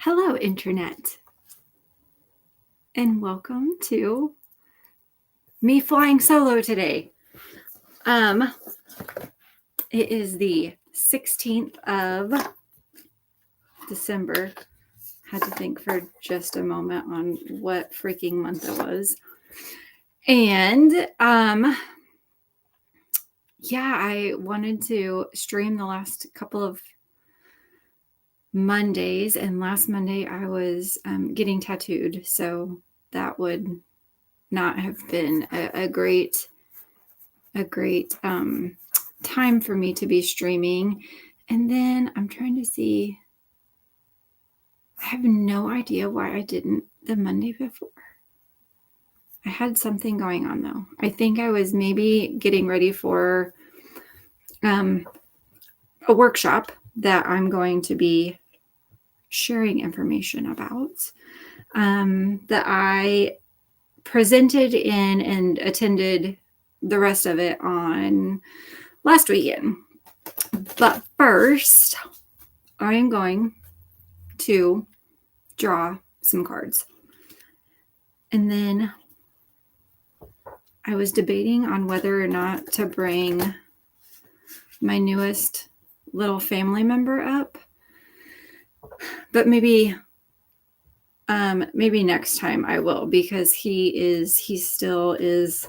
Hello, Internet, and welcome to me flying solo today. It is the 16th of December. Had to think for just a moment on what freaking month it was. And I wanted to stream the last couple of Mondays, and last Monday I was getting tattooed, so that would not have been a great time for me to be streaming. And then I'm trying to see, I have no idea why I didn't the Monday before. I had something going on though. I think I was maybe getting ready for a workshop that I'm going to be sharing information about, that I presented in and attended the rest of it on last weekend. But first, I am going to draw some cards. And then I was debating on whether or not to bring my newest little family member up. But maybe next time I will, because he still is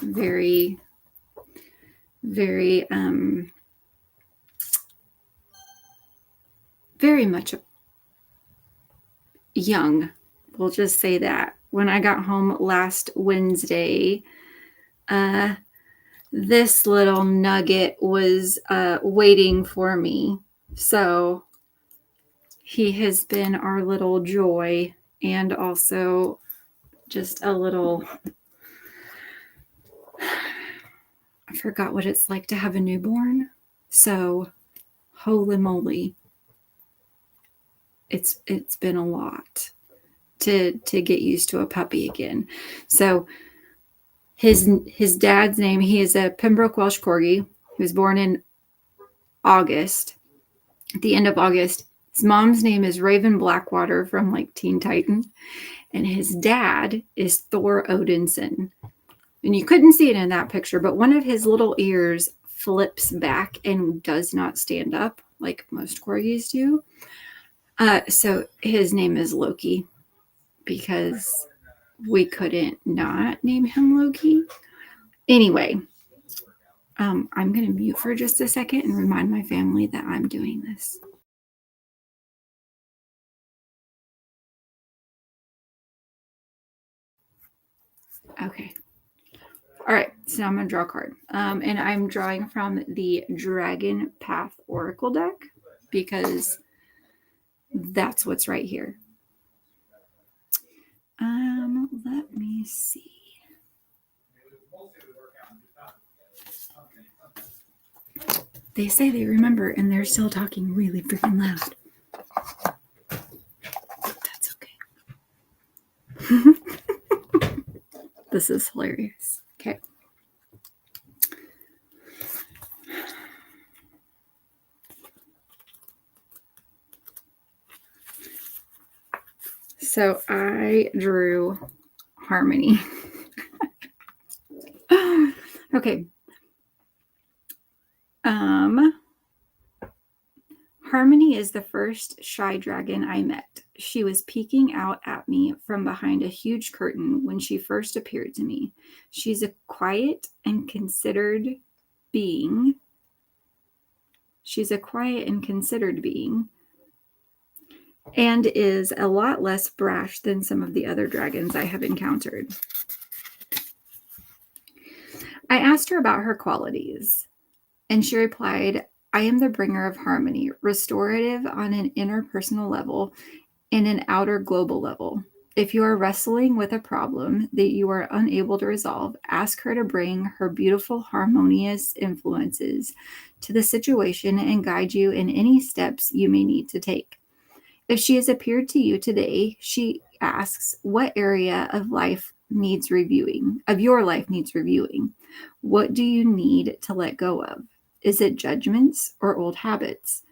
very, very, very much young. We'll just say that. When I got home last Wednesday, this little nugget was waiting for me. So he has been our little joy, and also just a little, I forgot what it's like to have a newborn. So holy moly, it's been a lot to get used to a puppy again. So his dad's name, he is a Pembroke Welsh Corgi. He was born in August, at the end of August. His mom's name is Raven Blackwater from like Teen Titan. And his dad is Thor Odinson. And you couldn't see it in that picture, but one of his little ears flips back and does not stand up like most corgis do. So his name is Loki, because we couldn't not name him Loki. Anyway, I'm going to mute for just a second and remind my family that I'm doing this. Okay. All right. So now I'm going to draw a card. And I'm drawing from the Dragon Path Oracle deck, because that's what's right here. Let me see. They say they remember, and they're still talking really freaking loud. That's okay. This is hilarious. Okay. So I drew Harmony. Okay. Harmony is the first shy dragon I met. She was peeking out at me from behind a huge curtain when she first appeared to me. She's a quiet and considered being. And is a lot less brash than some of the other dragons I have encountered. I asked her about her qualities, and she replied, I am the bringer of harmony, restorative on an interpersonal level and an outer global level. If you are wrestling with a problem that you are unable to resolve, ask her to bring her beautiful, harmonious influences to the situation and guide you in any steps you may need to take. If she has appeared to you today, she asks, what area of your life needs reviewing? What do you need to let go of? Is it judgments or old habits?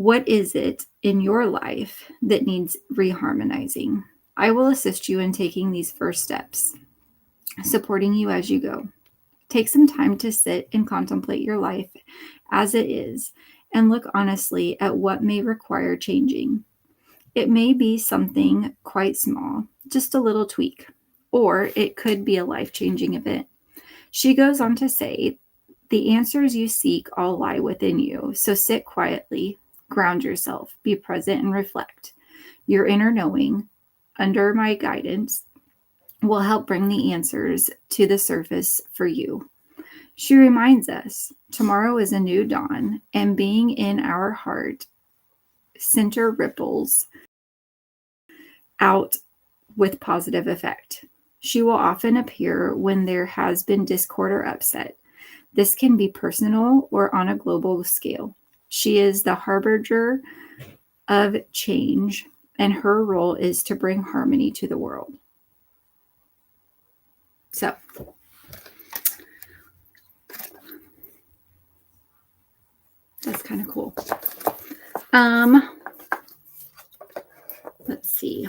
What is it in your life that needs reharmonizing? I will assist you in taking these first steps, supporting you as you go. Take some time to sit and contemplate your life as it is and look honestly at what may require changing. It may be something quite small, just a little tweak, or it could be a life-changing event. She goes on to say, the answers you seek all lie within you, so sit quietly, ground yourself, be present, and reflect. Your inner knowing, under my guidance, will help bring the answers to the surface for you. She reminds us tomorrow is a new dawn, and being in our heart center ripples out with positive effect. She will often appear when there has been discord or upset. This can be personal or on a global scale. She is the harbinger of change, and her role is to bring harmony to the world. So, that's kind of cool. Let's see.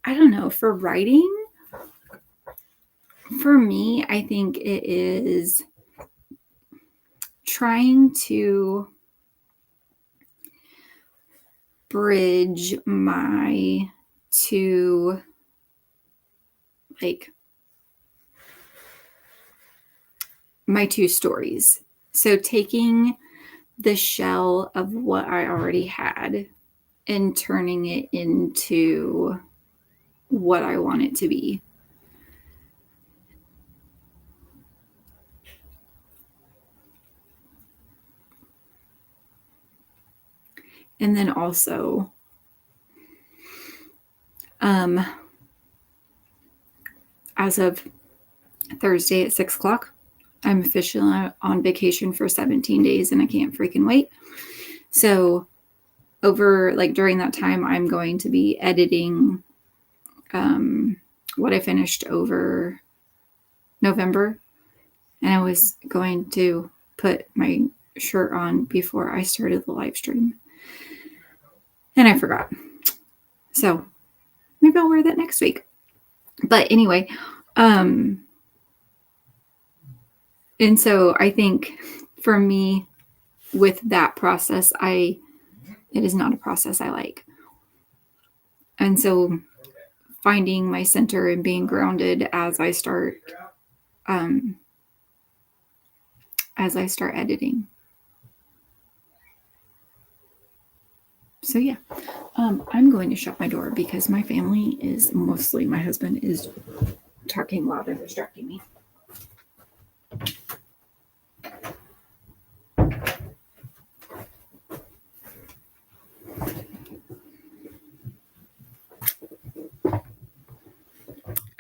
I don't know, for writing, for me, I think it is trying to bridge my two, my two stories. So taking the shell of what I already had and turning it into what I want it to be. And then also, as of Thursday at 6 o'clock, I'm officially on vacation for 17 days and I can't freaking wait. So during that time, I'm going to be editing what I finished over November. And I was going to put my shirt on before I started the live stream. And I forgot. So maybe I'll wear that next week. But anyway, and so I think for me with that process, it is not a process I like. And so finding my center and being grounded as I start editing. So yeah, I'm going to shut my door because my family is mostly my husband is talking loud and distracting me.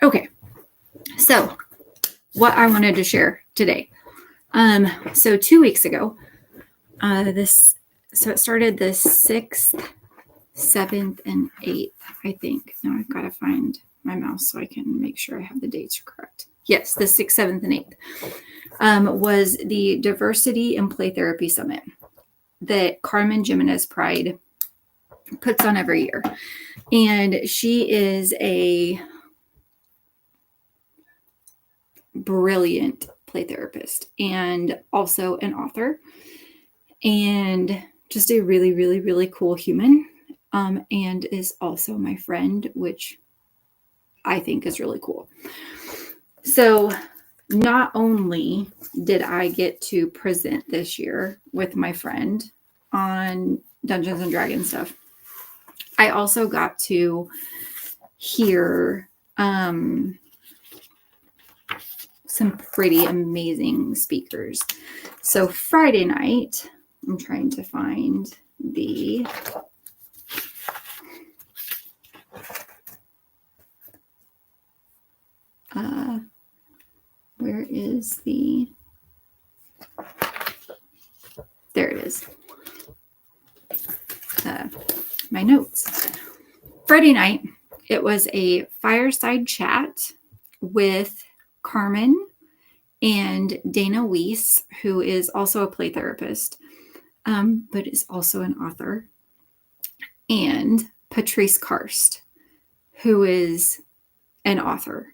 Okay, so what I wanted to share today. So 2 weeks ago, it started the 6th, 7th, and 8th, I think. Now I've got to find my mouse so I can make sure I have the dates correct. Yes, the 6th, 7th, and 8th was the Diversity in Play Therapy Summit that Carmen Jimenez Pride puts on every year. And she is a brilliant play therapist and also an author and just a really, really, really cool human, and is also my friend, which I think is really cool. So not only did I get to present this year with my friend on Dungeons and Dragons stuff, I also got to hear some pretty amazing speakers. So Friday night, I'm trying to find the where is the, there it is, my notes. Friday night, it was a fireside chat with Carmen and Dana Weiss, who is also a play therapist, but is also an author, and Patrice Karst, who is an author.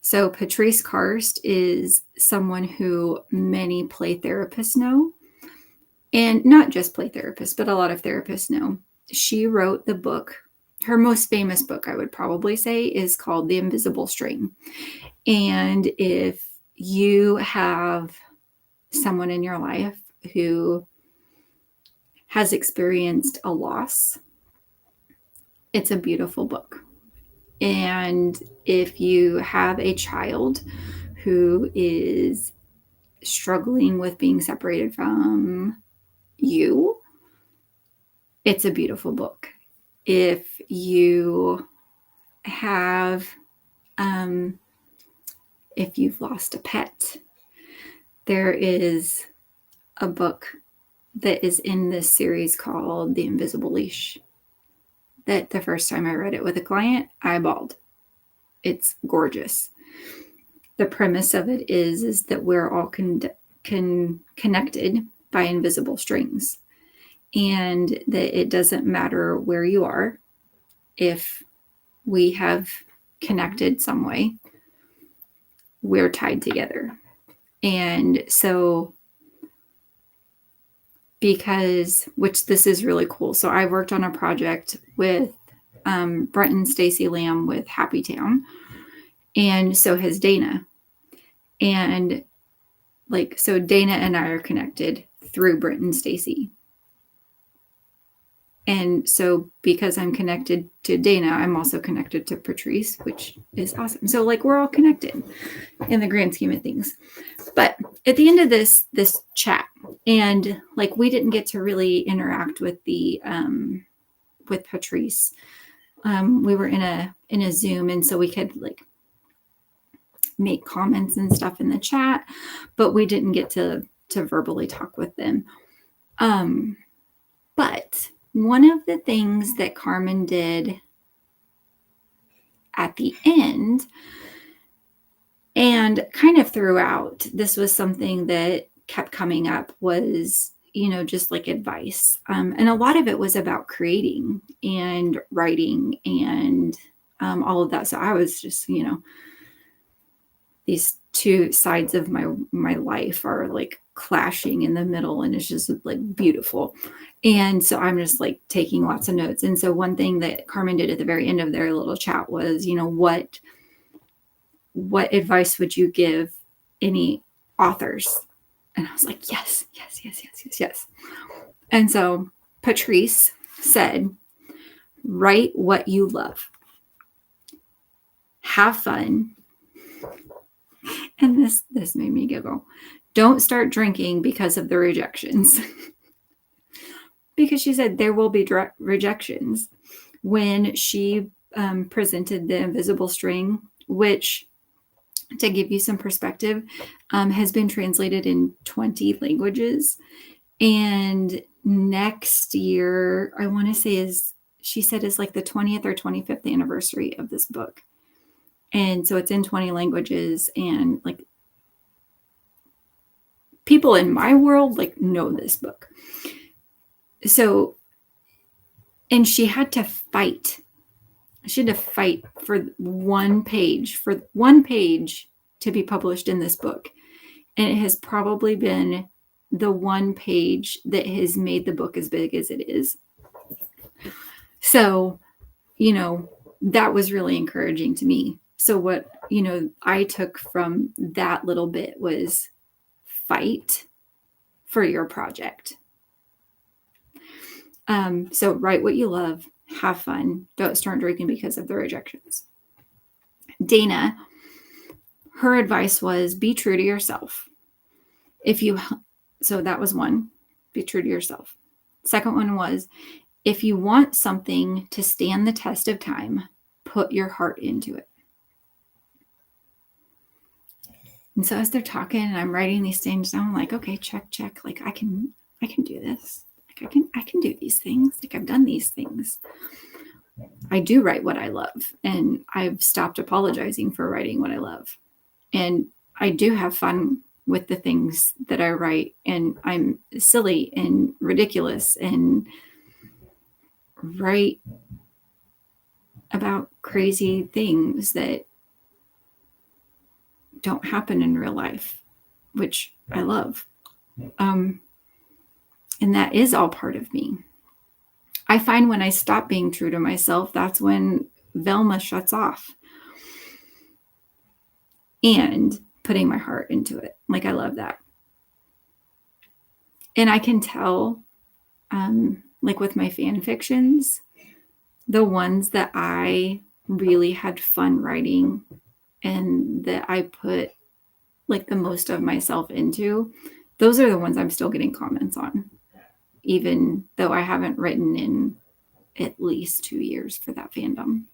So Patrice Karst is someone who many play therapists know, and not just play therapists, but a lot of therapists know. She wrote the book. Her most famous book, I would probably say, is called The Invisible String. And if you have someone in your life who has experienced a loss, it's a beautiful book. And if you have a child who is struggling with being separated from you, it's a beautiful book. If you have, if you've lost a pet, there is a book that is in this series called The Invisible Leash, that the first time I read it with a client, I bawled. It's gorgeous. The premise of it is that we're all connected by invisible strings, and that it doesn't matter where you are. If we have connected some way, we're tied together. And so, which this is really cool. So I worked on a project with Brent and Stacey Lamb with Happy Town, and so has Dana. And so Dana and I are connected through Brent and Stacey. And so because I'm connected to Dana, I'm also connected to Patrice, which is awesome. So we're all connected in the grand scheme of things. But at the end of this chat, and we didn't get to really interact with with Patrice. We were in a Zoom, and so we could make comments and stuff in the chat, but we didn't get to verbally talk with them. But one of the things that Carmen did at the end, and kind of throughout, this was something that kept coming up, was, just advice. And a lot of it was about creating and writing and all of that. So I was just, these two sides of my life are clashing in the middle, and it's just beautiful. And so I'm just taking lots of notes. And so one thing that Carmen did at the very end of their little chat was, what advice would you give any authors? And I was like, yes. And so Patrice said, write what you love. Have fun. And this made me giggle. Don't start drinking because of the rejections. Because she said there will be rejections. When she presented The Invisible String, which, to give you some perspective, has been translated in 20 languages. And next year, I want to say she said is the 20th or 25th anniversary of this book. And so it's in 20 languages, and people in my world know this book. So, and she had to fight. She had to fight for one page to be published in this book. And it has probably been the one page that has made the book as big as it is. So, that was really encouraging to me. So what, I took from that little bit was fight for your project. So write what you love, have fun, don't start drinking because of the rejections. Dana, her advice was be true to yourself. So that was one, be true to yourself. Second one was, if you want something to stand the test of time, put your heart into it. And so as they're talking and I'm writing these things down, I'm like, okay, check. I can do this. I can do these things. I've done these things. I do write what I love, and I've stopped apologizing for writing what I love. And I do have fun with the things that I write, and I'm silly and ridiculous and write about crazy things that don't happen in real life, which I love. And that is all part of me. I find when I stop being true to myself, that's when Velma shuts off. And putting my heart into it. Like, I love that. And I can tell, like with my fan fictions, the ones that I really had fun writing and that I put like the most of myself into, those are the ones I'm still getting comments on, even though I haven't written in at least 2 years for that fandom.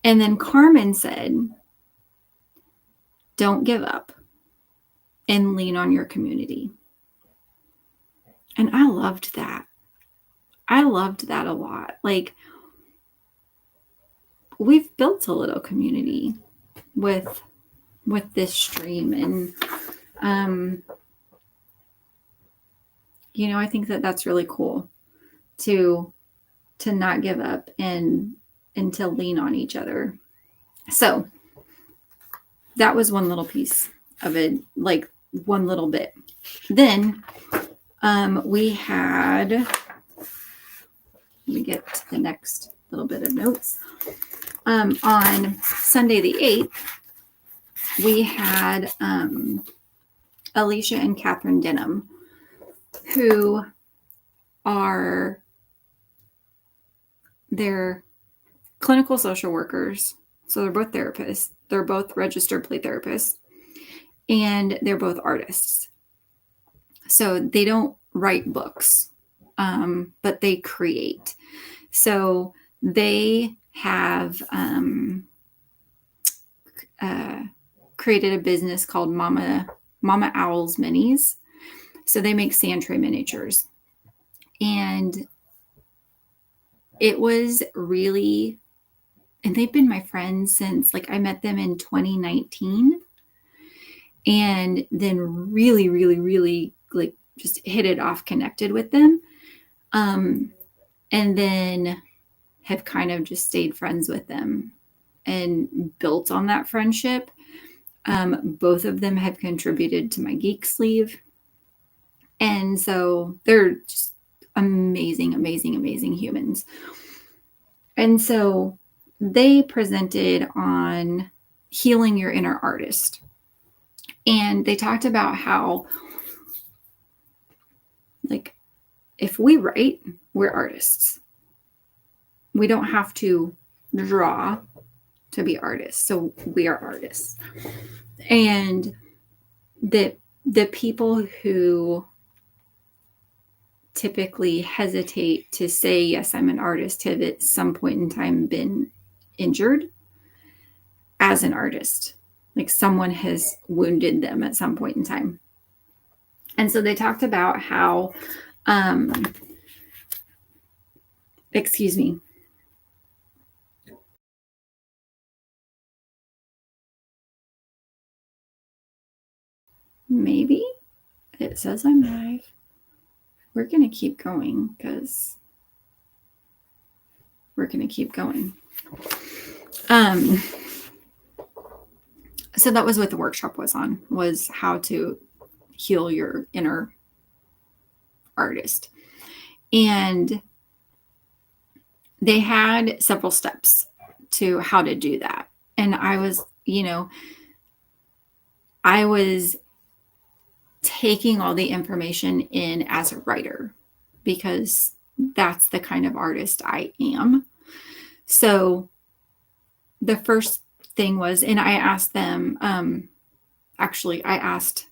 And then Carmen said, don't give up and lean on your community. And I loved that. I loved that a lot. Like, we've built a little community with this stream, and I think that that's really cool to not give up and to lean on each other. So that was one little piece of it, like one little bit. Then we had, let me get to the next little bit of notes. On Sunday the 8th, we had Alicia and Catherine Denham, who are, they're clinical social workers. So they're both therapists. They're both registered play therapists, and they're both artists. So they don't write books, but they create. So they have created a business called Mama Owl's Minis. So they make sand tray miniatures. And it was really, and they've been my friends since, like, I met them in 2019. And then really, really, really, like, just hit it off, connected with them. And then have kind of just stayed friends with them and built on that friendship. Both of them have contributed to my Geek Sleeve. And so they're just amazing, amazing, amazing humans. And so they presented on healing your inner artist. And they talked about how, like, if we write, we're artists. We don't have to draw to be artists. So we are artists. And the people who typically hesitate to say, yes, I'm an artist, have at some point in time been injured as an artist. Like, someone has wounded them at some point in time. And so they talked about how, excuse me. Maybe it says I'm live. We're going to keep going because we're going to keep going. So that was what the workshop was how to heal your inner artist. And they had several steps to how to do that. And I was taking all the information in as a writer, because that's the kind of artist I am. So the first thing was, and I asked them, I asked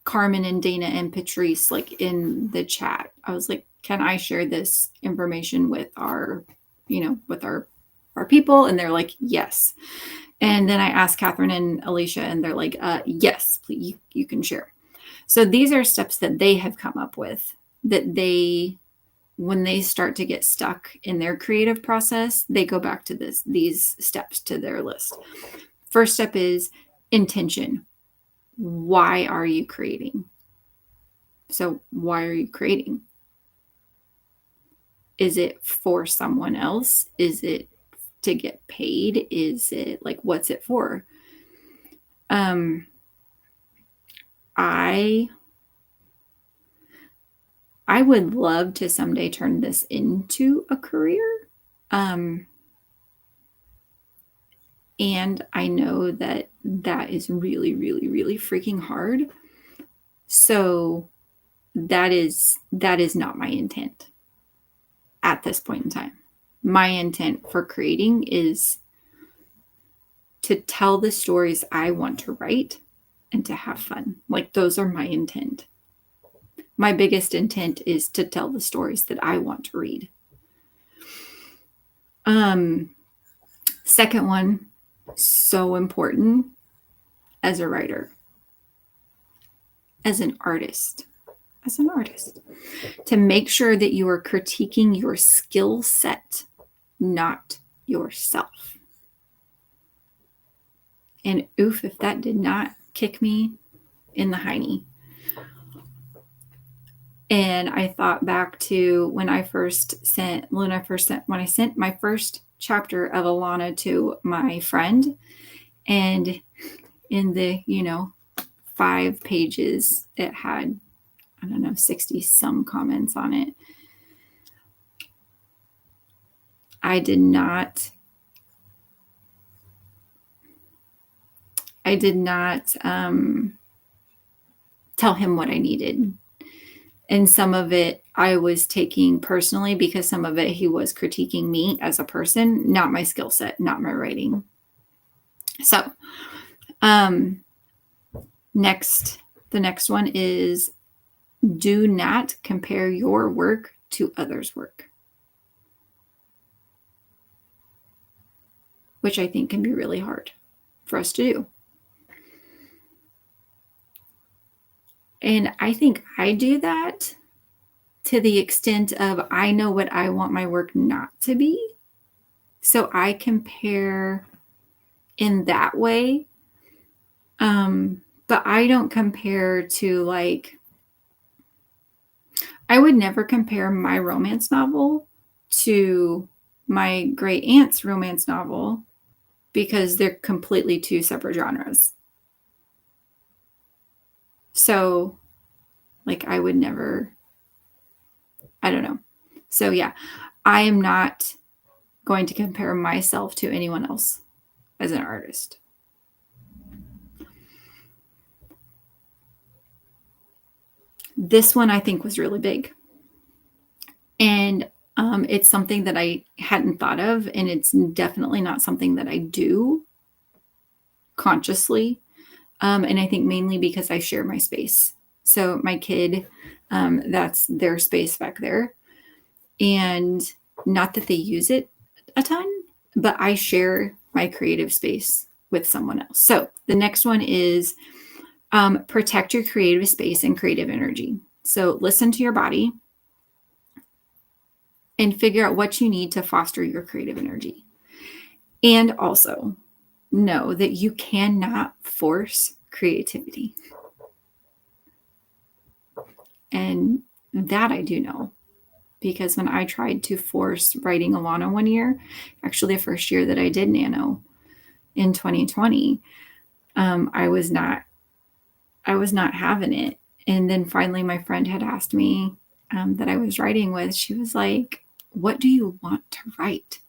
Carmen and Dana and Patrice, like, in the chat, I was like, can I share this information with our people? And they're like, yes. And then I asked Catherine and Alicia, and they're like, yes, please, you can share. So these are steps that they have come up with, that when they start to get stuck in their creative process, they go back to these steps to their list. First step is intention. Why are you creating? So why are you creating? Is it for someone else? Is it to get paid? Is it like, what's it for? I would love to someday turn this into a career. And I know that is really, really, really freaking hard. So that is not my intent at this point in time. My intent for creating is to tell the stories I want to write and to have fun. Like, those are my intent. My biggest intent is to tell the stories that I want to read. Second one, so important as a writer, as an artist, to make sure that you are critiquing your skill set, not yourself. And oof, if that did not kick me in the hiney. And I thought back to when I sent my first chapter of Alana to my friend, and in the 5 pages it had, I don't know, 60 some comments on it. I did not tell him what I needed. And some of it I was taking personally because some of it he was critiquing me as a person, not my skill set, not my writing. So, the next one is, do not compare your work to others' work, which I think can be really hard for us to do. And I think I do that to the extent of, I know what I want my work not to be. So I compare in that way. But I don't compare to, like, I would never compare my romance novel to my great aunt's romance novel, because they're completely two separate genres. So, like, I would never, I don't know. So yeah, I am not going to compare myself to anyone else as an artist. This one I think was really big. And it's something that I hadn't thought of, and it's definitely not something that I do consciously. And I think mainly because I share my space. So my kid, that's their space back there. And not that they use it a ton, but I share my creative space with someone else. So the next one is protect your creative space and creative energy. So listen to your body and figure out what you need to foster your creative energy. And also know that you cannot force creativity. And that I do know, because when I tried to force writing Alana one year, actually the first year that I did Nano in 2020, I was not having it. And then finally my friend had asked me that I was writing with, she was like, what do you want to write?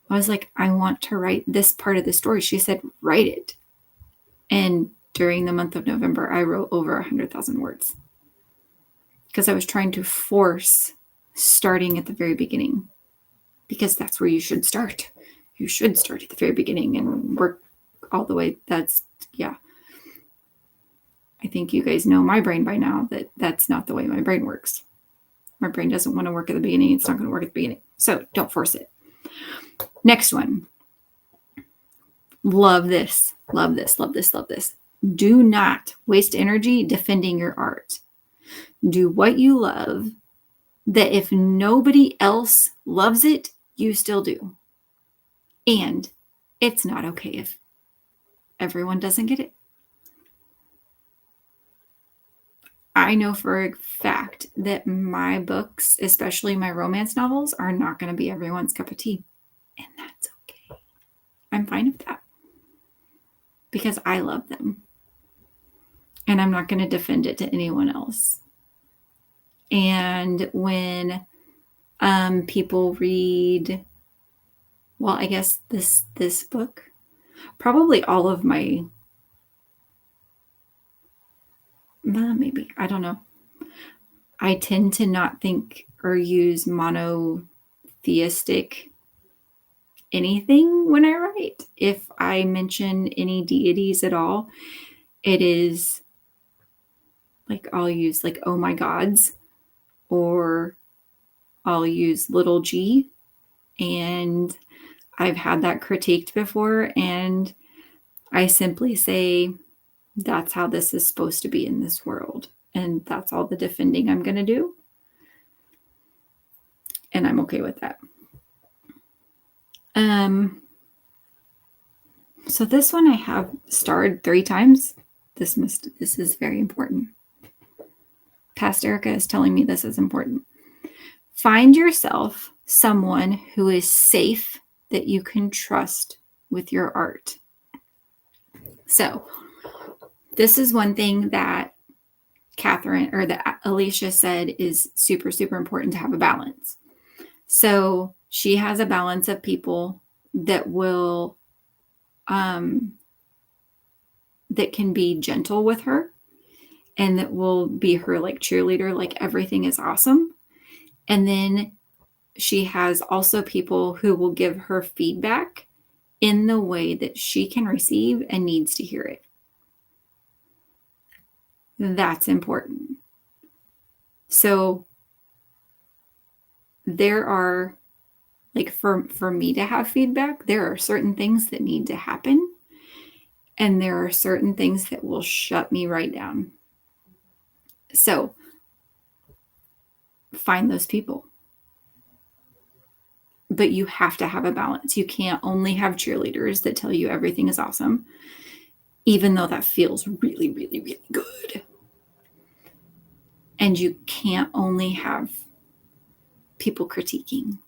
I was like, I want to write this part of the story. She said, write it. And during the month of November, I wrote over 100,000 words, because I was trying to force starting at the very beginning, because that's where you should start. You should start at the very beginning and work all the way. Yeah. I think you guys know my brain by now, that that's not the way my brain works. My brain doesn't want to work at the beginning. It's not going to work at the beginning. So don't force it. Next one. Love this. Love this. Love this. Love this. Do not waste energy defending your art. Do what you love, that if nobody else loves it, you still do. And it's not okay everyone doesn't get it. I know for a fact that my books, especially my romance novels, are not going to be everyone's cup of tea. And that's okay. I'm fine with that because I love them. And I'm not going to defend it to anyone else. And when people read, well, I guess this book, probably all of my, maybe, I don't know. I tend to not think or use monotheistic anything when I write. If I mention any deities at all, it is like I'll use like oh my gods, or I'll use little g. And I've had that critiqued before, and I simply say that's how this is supposed to be in this world, and that's all the defending I'm going to do, and I'm okay with that. So this one I have starred 3 times. This is very important. Past Erica is telling me this is important. Find yourself someone who is safe that you can trust with your art. So this is one thing that Catherine or that Alicia said is super, super important to have a balance. So she has a balance of people that will that can be gentle with her and that will be her like cheerleader, like everything is awesome. And then she has also people who will give her feedback in the way that she can receive and needs to hear it. That's important. So there are, like for me to have feedback, there are certain things that need to happen. And there are certain things that will shut me right down. So find those people. But you have to have a balance. You can't only have cheerleaders that tell you everything is awesome, even though that feels really, really, really good. And you can't only have people critiquing,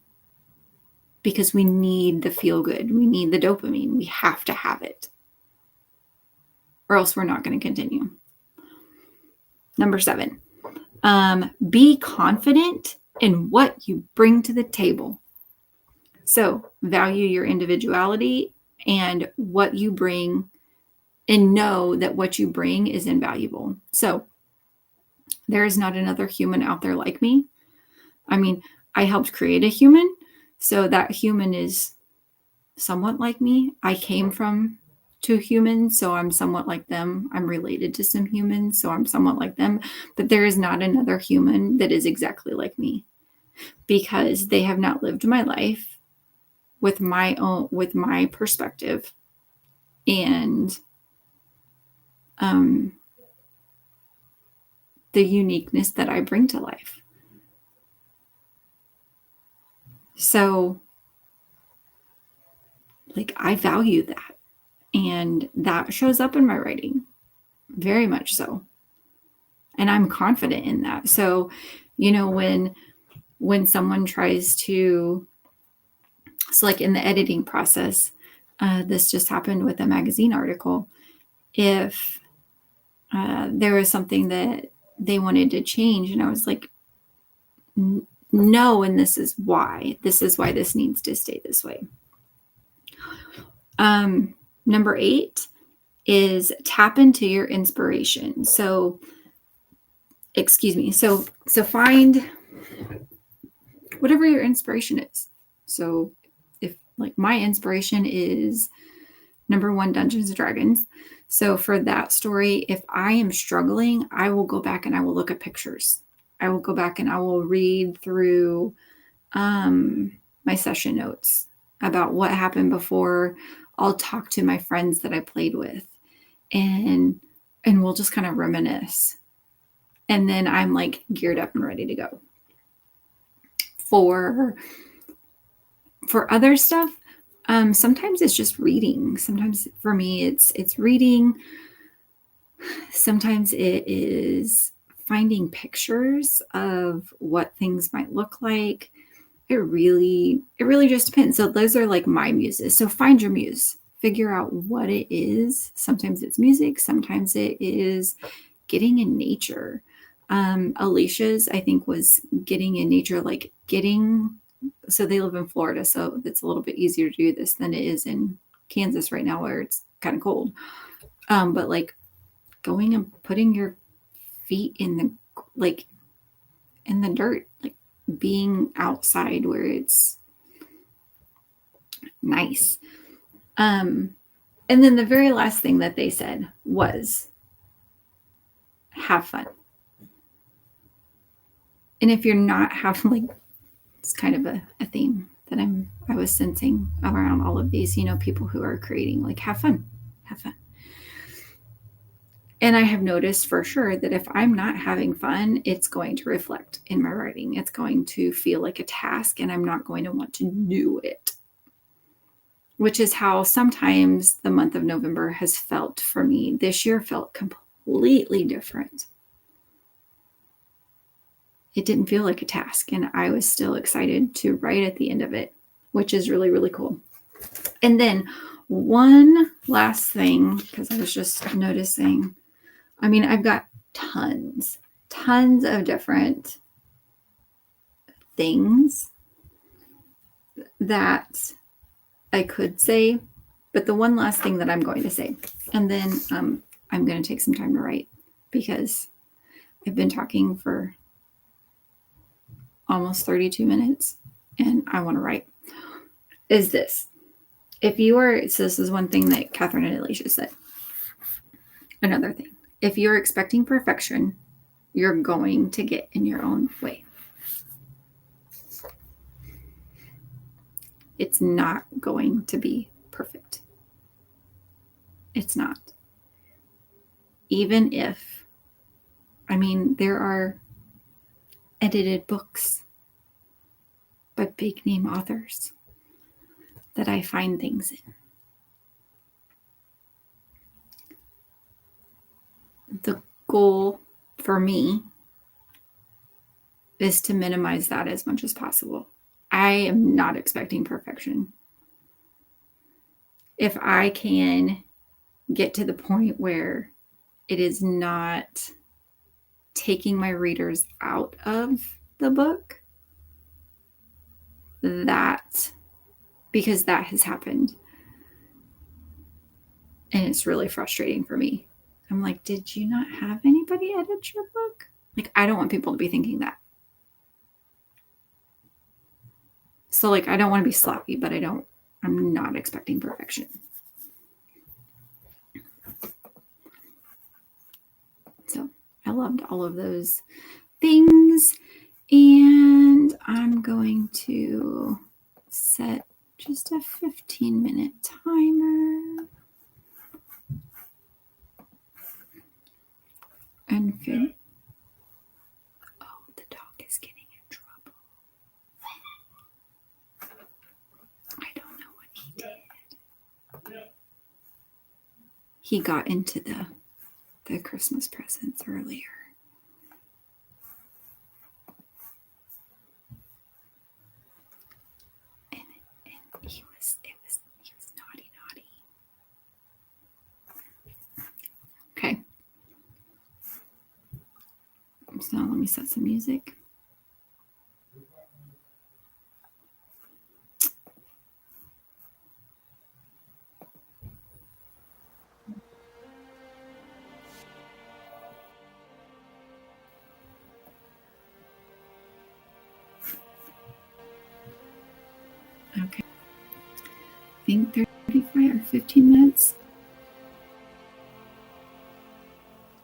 because we need the feel good. We need the dopamine. We have to have it, or else we're not going to continue. Number 7, be confident in what you bring to the table. So value your individuality and what you bring, and know that what you bring is invaluable. So there is not another human out there like me. I mean, I helped create a human, so that human is somewhat like me. I came from 2 humans, so I'm somewhat like them. I'm related to some humans, so I'm somewhat like them. But there is not another human that is exactly like me, because they have not lived my life with my perspective and the uniqueness that I bring to life. So, like, I value that, and that shows up in my writing, very much so. And I'm confident in that. So, when someone tries to, so like in the editing process, this just happened with a magazine article. If there was something that they wanted to change, and I was like, no, and this is why this needs to stay this way. Number 8 is tap into your inspiration. So find whatever your inspiration is. So if like my inspiration is number 1, Dungeons and Dragons. So for that story, if I am struggling, I will go back and I will look at pictures. I will go back and I will read through my session notes about what happened before. I'll talk to my friends that I played with, and we'll just kind of reminisce. And then I'm like geared up and ready to go. For other stuff, Sometimes it's just reading. Sometimes for me, it's reading. Sometimes it is finding pictures of what things might look like. It really just depends. So those are like my muses. So find your muse. Figure out what it is. Sometimes it's music. Sometimes it is getting in nature. Alicia's, I think, was getting in nature, like so they live in Florida, so it's a little bit easier to do this than it is in Kansas right now where it's kind of cold. But like going and putting your feet in the dirt, like being outside where it's nice. And then the very last thing that they said was have fun. And if you're not having, like, it's kind of a theme that I was sensing around all of these, people who are creating, like, have fun. And I have noticed for sure that if I'm not having fun, it's going to reflect in my writing. It's going to feel like a task and I'm not going to want to do it. Which is how sometimes the month of November has felt for me. This year felt completely different. It didn't feel like a task, and I was still excited to write at the end of it, which is really, really cool. And then one last thing, because I was just noticing, I've got tons of different things that I could say, but the one last thing that I'm going to say, and then I'm going to take some time to write because I've been talking for almost 32 minutes and I want to write, is this. So this is one thing that Catherine and Alicia said. Another thing, if you're expecting perfection, you're going to get in your own way. It's not going to be perfect. It's not. Even if, there are edited books by big name authors that I find things in. The goal for me is to minimize that as much as possible. I am not expecting perfection. If I can get to the point where it is not taking my readers out of the book, because that has happened. And it's really frustrating for me. I'm like, did you not have anybody edit your book? Like, I don't want people to be thinking that. So, like, I don't want to be sloppy, but I'm not expecting perfection. So I loved all of those things. And I'm going to set just a 15-minute timer. And the dog is getting in trouble. I don't know what he did. He got into the Christmas presents earlier. And he was naughty. Okay. So let me set some music. Okay. I think 35 or 15 minutes.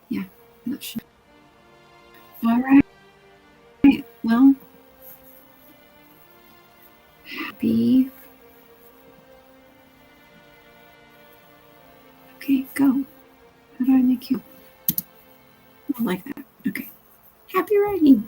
Yeah, that should. All right. Well, happy. Okay, go. How do I make you? I like that. Okay. Happy writing.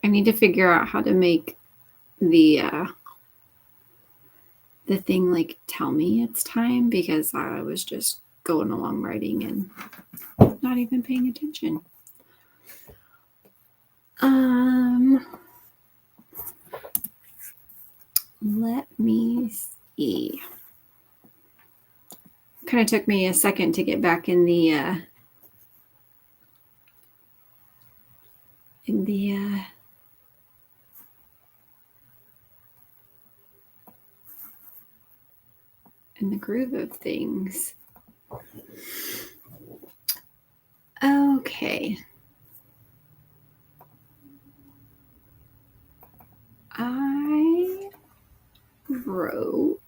I need to figure out how to make the thing like tell me it's time, because I was just going along writing and not even paying attention. Let me see. Kind of took me a second to get back in the groove of things. Okay. I wrote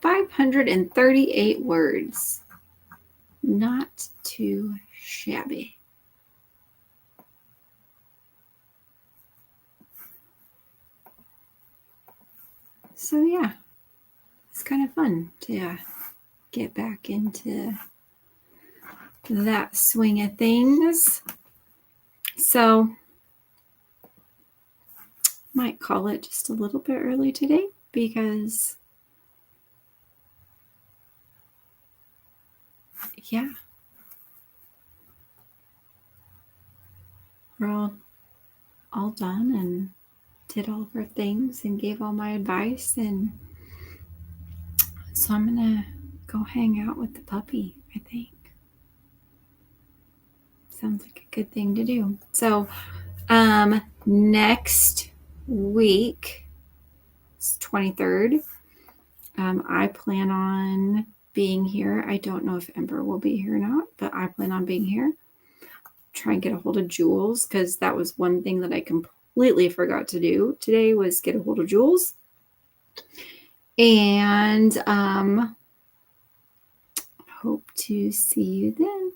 538 words. Not too shabby. So yeah, it's kind of fun to get back into that swing of things. So might call it just a little bit early today, because yeah, we're all done and did all of our things and gave all my advice, and so I'm gonna go hang out with the puppy, I think. Sounds like a good thing to do. So next week, it's 23rd, I plan on being here. I don't know if Ember will be here or not, but I plan on being here. Try and get a hold of Jules, because that was one thing that I completely forgot to do today, was get a hold of Jules. And hope to see you then.